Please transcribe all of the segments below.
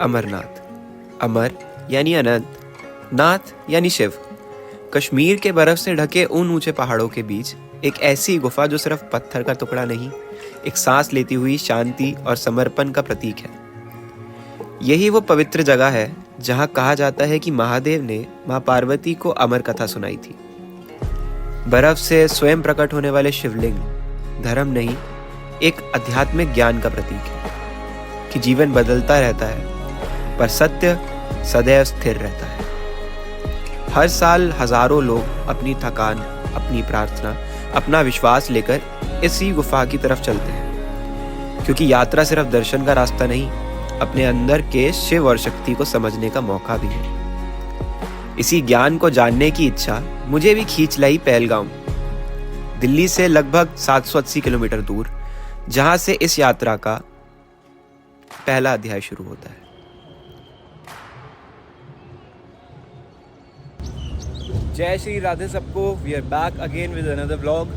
अमरनाथ। अमर यानी अनंत, नाथ यानी शिव। कश्मीर के बर्फ से ढके उन ऊंचे पहाड़ों के बीच एक ऐसी गुफा जो सिर्फ पत्थर का टुकड़ा नहीं, एक सांस लेती हुई शांति और समर्पण का प्रतीक है। यही वो पवित्र जगह है जहां कहा जाता है कि महादेव ने मां पार्वती को अमर कथा सुनाई थी। बर्फ से स्वयं प्रकट होने वाले शिवलिंग धर्म नहीं, एक आध्यात्मिक ज्ञान का प्रतीक है कि जीवन बदलता रहता है पर सत्य सदैव स्थिर रहता है। हर साल हजारों लोग अपनी थकान, अपनी प्रार्थना, अपना विश्वास लेकर इसी गुफा की तरफ चलते हैं, क्योंकि यात्रा सिर्फ दर्शन का रास्ता नहीं, अपने अंदर के शिव और शक्ति को समझने का मौका भी है। इसी ज्ञान को जानने की इच्छा मुझे भी खींच लाई पहलगाम, दिल्ली से लगभग 780 किलोमीटर दूर, जहां से इस यात्रा का पहला अध्याय शुरू होता है। जय श्री राधे सबको। We are back again with another vlog.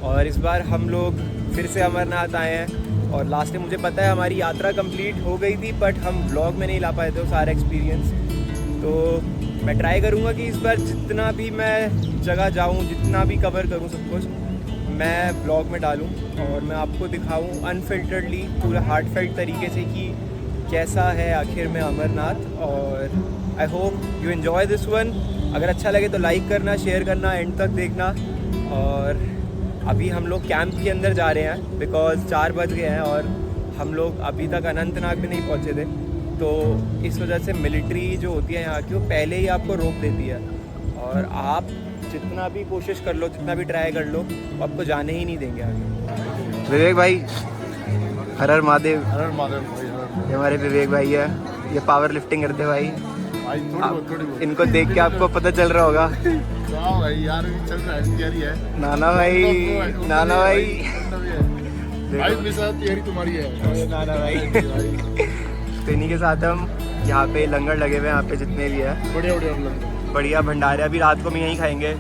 और इस बार हम लोग फिर से अमरनाथ आए हैं। और लास्ट टाइम मुझे पता है हमारी यात्रा कंप्लीट हो गई थी, बट हम व्लॉग में नहीं ला पाए थे वो सारा एक्सपीरियंस। तो मैं ट्राई करूँगा कि इस बार जितना भी मैं जगह जाऊँ, जितना भी कवर करूँ सब कुछ, मैं व्लॉग में डालूँ और मैं आपको दिखाऊँ अनफिल्टर्डली, पूरा हार्टफेल्ट तरीके से कि कैसा है आखिर में अमरनाथ। और I hope you enjoy this one. अगर अच्छा लगे तो लाइक करना, शेयर करना, एंड तक देखना। और अभी हम लोग कैंप के अंदर जा रहे हैं बिकॉज 4 बज गए हैं और हम लोग अभी तक अनंतनाग भी नहीं पहुंचे थे। तो इस वजह से मिलिट्री जो होती है यहाँ की, वो पहले ही आपको रोक देती है और आप जितना भी कोशिश कर लो, जितना भी ट्राई कर लो, वो आपको जाने ही नहीं देंगे आगे। विवेक भाई, हर हर महादेव। हर हर महादेव भाई, हर हर ये हमारे विवेक भाई है, ये पावर लिफ्टिंग करते भाई। भाई थोड़ी बहुत इनको देख के आपको पता चल रहा होगा। हाँ भाई, यार भी चल रहा है, तैयारी है। नाना भाई, नाना भाई, भाई मेरे साथ तैयारी तुम्हारी है। नाना भाई। तो इन्हीं के साथ हम यहाँ पे लंगर लगे हुए हैं, यहाँ पे जितने भी है बढ़िया बढ़िया लग बढ़िया भंडारे। अभी रात को भी यहीं खाएंगे।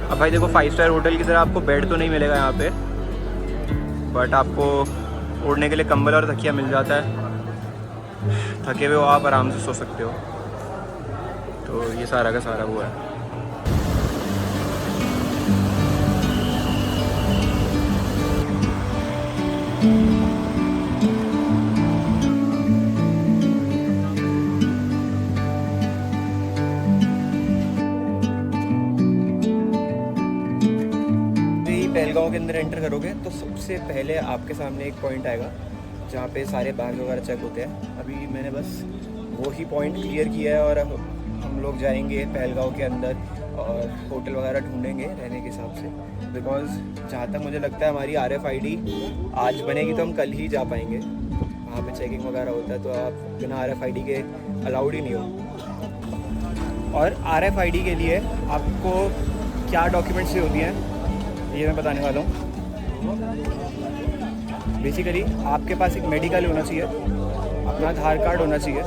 अब भाई देखो, 5 स्टार होटल की तरह आपको बेड तो नहीं मिलेगा यहाँ पे, बट आपको ओढ़ने के लिए कंबल और तकिया मिल जाता है। थके हुए हो आप, आराम से सो सकते हो। तो ये सारा का सारा हुआ है। पहलगाम के अंदर एंटर करोगे तो सबसे पहले आपके सामने एक पॉइंट आएगा जहाँ पे सारे बैग वगैरह चेक होते हैं। अभी मैंने बस वो ही पॉइंट क्लियर किया है और अब हम लोग जाएंगे पहलगाम के अंदर और होटल वगैरह ढूंढेंगे रहने के हिसाब से। बिकॉज़ जहाँ तक मुझे लगता है हमारी RFID आज बनेगी तो हम कल ही जा पाएंगे। वहाँ पे चेकिंग वगैरह होता है तो आप बिना RFID के अलाउड ही नहीं हो। और RFID के लिए आपको क्या डॉक्यूमेंट्स होती हैं ये मैं बताने वाला हूँ। बेसिकली आपके पास एक मेडिकल होना चाहिए, अपना आधार कार्ड होना चाहिए,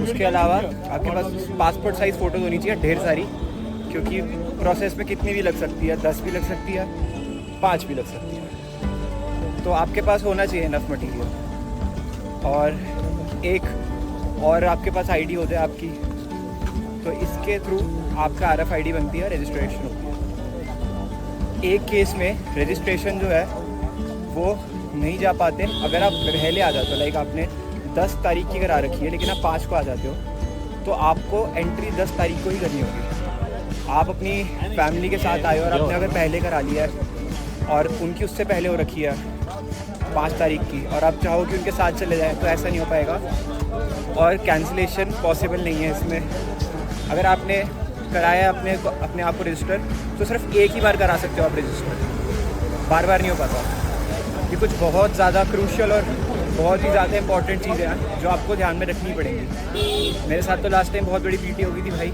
उसके अलावा आपके पास पासपोर्ट साइज़ फ़ोटोज़ होनी चाहिए ढेर सारी, क्योंकि प्रोसेस में कितनी भी लग सकती है, 10 भी लग सकती है, 5 भी लग सकती है। तो आपके पास होना चाहिए इनफ मटीरियल। और एक और आपके पास ID हो जाए आपकी, तो इसके थ्रू आपका RFID बनती है, रजिस्ट्रेशन होती है। एक केस में रजिस्ट्रेशन जो है वो नहीं जा पाते अगर आप पहले आ जाते हो। लाइक आपने 10 तारीख की करा रखी है लेकिन आप 5 को आ जाते हो, तो आपको एंट्री 10 तारीख को ही करनी होगी। आप अपनी फैमिली के साथ आए और आपने अगर पहले करा लिया है और उनकी उससे पहले हो रखी है 5 तारीख की, और आप चाहो कि उनके साथ चले जाएँ, तो ऐसा नहीं हो पाएगा और कैंसिलेशन पॉसिबल नहीं है इसमें। अगर आपने कराया अपने आप को रजिस्टर, तो सिर्फ एक ही बार करा सकते हो आप रजिस्टर, बार बार नहीं हो पाता। ये कुछ बहुत ज़्यादा क्रूशियल और बहुत ही ज़्यादा इंपॉर्टेंट चीज़ें हैं जो आपको ध्यान में रखनी पड़ेंगी। मेरे साथ तो लास्ट टाइम बहुत बड़ी पीटी हो गई थी भाई।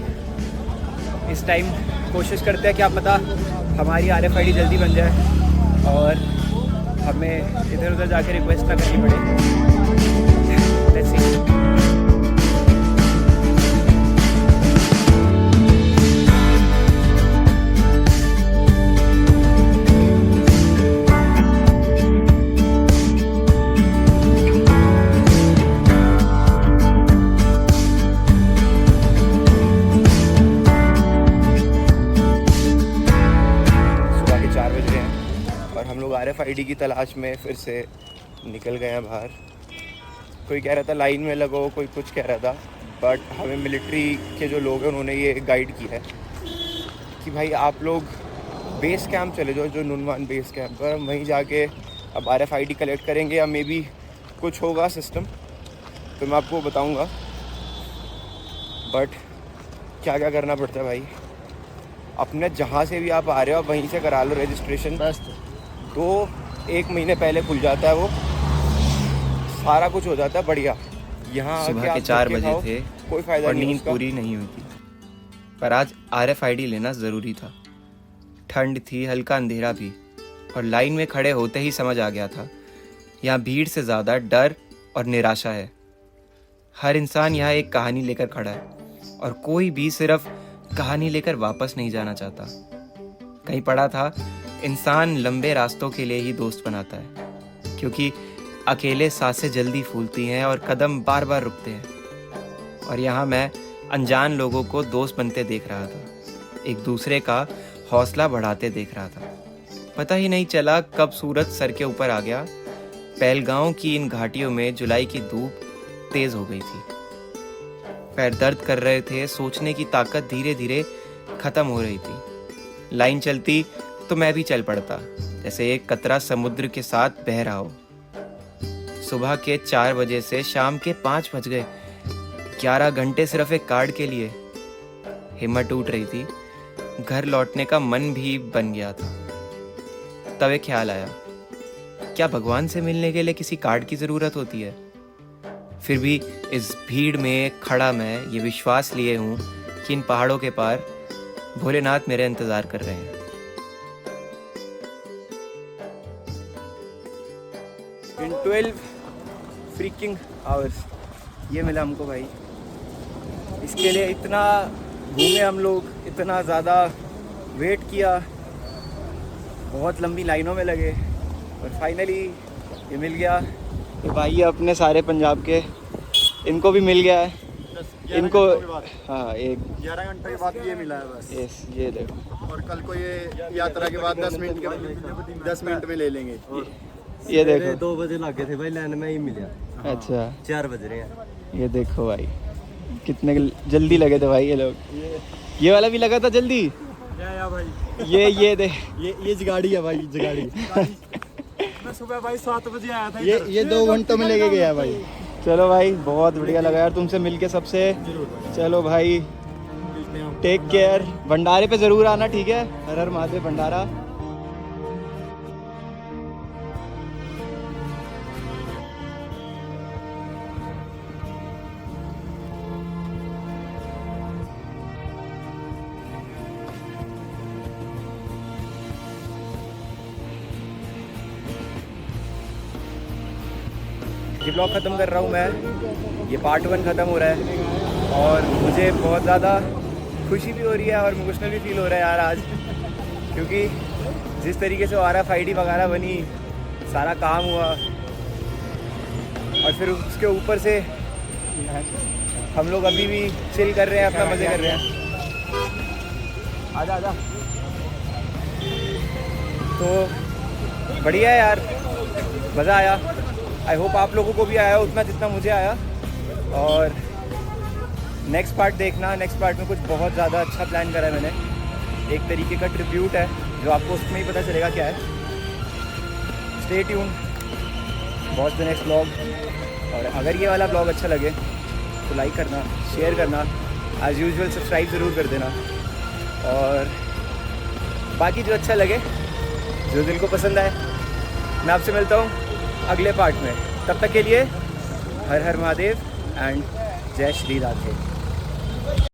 इस टाइम कोशिश करते हैं कि आप पता हमारी RFID जल्दी बन जाए और हमें इधर उधर जाके रिक्वेस्ट ना करनी पड़े। Let's see. RFID की तलाश में फिर से निकल गए हैं बाहर। कोई कह रहा था लाइन में लगो, कोई कुछ कह रहा था, बट हमें मिलिट्री के जो लोग हैं उन्होंने ये गाइड किया है कि भाई आप लोग बेस कैंप चले जाओ, जो नुनवान बेस कैंप पर। हम वहीं जाके अब RFID कलेक्ट करेंगे या मे बी कुछ होगा सिस्टम तो मैं आपको बताऊंगा। बट क्या क्या करना पड़ता है भाई, अपने जहाँ से भी आप आ रहे हो आप वहीं से करा लो रजिस्ट्रेशन। तो 1 महीने पहले खुल जाता है वो, सारा कुछ हो जाता है बढ़िया। यहाँ सुबह के 4 बजे थे कोई फायदा और नहीं नींद उसका। पूरी नहीं हुई थी, पर आज RFID लेना ज़रूरी था। ठंड थी, हल्का अंधेरा भी, और लाइन में खड़े होते ही समझ आ गया था यहाँ भीड़ से ज़्यादा डर और निराशा है। हर इंसान यहाँ एक कहानी लेकर खड़ा है और कोई भी सिर्फ कहानी लेकर वापस नहीं जाना चाहता। कहीं पढ़ा था इंसान लंबे रास्तों के लिए ही दोस्त बनाता है, क्योंकि अकेले सांसें जल्दी फूलती हैं और कदम बार बार रुकते हैं। और यहाँ मैं अनजान लोगों को दोस्त बनते देख रहा था, एक दूसरे का हौसला बढ़ाते देख रहा था। पता ही नहीं चला कब सूरज सर के ऊपर आ गया। पहलगांव की इन घाटियों में जुलाई की धूप तेज हो गई थी। पैर दर्द कर रहे थे, सोचने की ताकत धीरे धीरे खत्म हो रही थी। लाइन चलती तो मैं भी चल पड़ता, जैसे एक कतरा समुद्र के साथ बह रहा हो। सुबह के 4 बजे से शाम के 5 बज गए, 11 घंटे सिर्फ एक कार्ड के लिए। हिम्मत टूट रही थी, घर लौटने का मन भी बन गया था। तब एक ख्याल आया, क्या भगवान से मिलने के लिए किसी कार्ड की ज़रूरत होती है? फिर भी इस भीड़ में खड़ा मैं ये विश्वास लिए हूँ कि इन पहाड़ों के पार भोलेनाथ मेरे इंतज़ार कर रहे हैं। इन 12 फ्रीकिंग आवर्स ये मिला हमको भाई। इसके लिए इतना घूमे हम लोग, इतना ज़्यादा वेट किया, बहुत लंबी लाइनों में लगे और फाइनली ये मिल गया। ये भाई है अपने सारे पंजाब के, इनको भी मिल गया है। इनको हाँ, एक 11 घंटे के बाद ये मिला है बस। यस, ये देखो। और कल को ये यात्रा के बाद 10 मिनट में ले लेंगे। ये देखो 2 बजे लगे थे भाई, लाइन में ही मिला। अच्छा 4 बज रहे हैं। ये देखो भाई कितने जल्दी लगे थे भाई ये लोग। ये वाला भी लगा था जल्दी। या भाई ये देख, ये जगाड़ी है भाई, जगाड़ी। मैं सुबह भाई 7 बजे आया था। ये 2 घंटों में लेके गया भाई। चलो भाई बहुत बढ़िया लगा यार तुमसे मिलके सबसे। चलो भाई टेक केयर। भंडारे पे ज़रूर आना, ठीक है? हर हर महादेव भंडारा। ये ब्लॉग ख़त्म कर रहा हूँ मैं। ये पार्ट 1 ख़त्म हो रहा है और मुझे बहुत ज़्यादा खुशी भी हो रही है और इमोशनल भी फील हो रहा है यार आज, क्योंकि जिस तरीके से RFID वगैरह बनी, सारा काम हुआ और फिर उसके ऊपर से हम लोग अभी भी चिल कर रहे हैं, अपना मज़े कर रहे हैं। आजा आजा। तो बढ़िया है यार, मज़ा आया। आई होप आप लोगों को भी आया उतना जितना मुझे आया। और नेक्स्ट पार्ट देखना, नेक्स्ट पार्ट में कुछ बहुत ज़्यादा अच्छा प्लान करा है मैंने। एक तरीके का ट्रिब्यूट है जो आपको उसमें ही पता चलेगा क्या है। Stay tune, watch the next blog. और अगर ये वाला ब्लॉग अच्छा लगे तो लाइक करना, शेयर करना, एज यूजुअल सब्सक्राइब ज़रूर कर देना। और बाकी जो अच्छा लगे, जो दिल को पसंद आए, मैं आपसे मिलता हूँ अगले पार्ट में। तब तक के लिए हर हर महादेव एंड जय श्री राधे।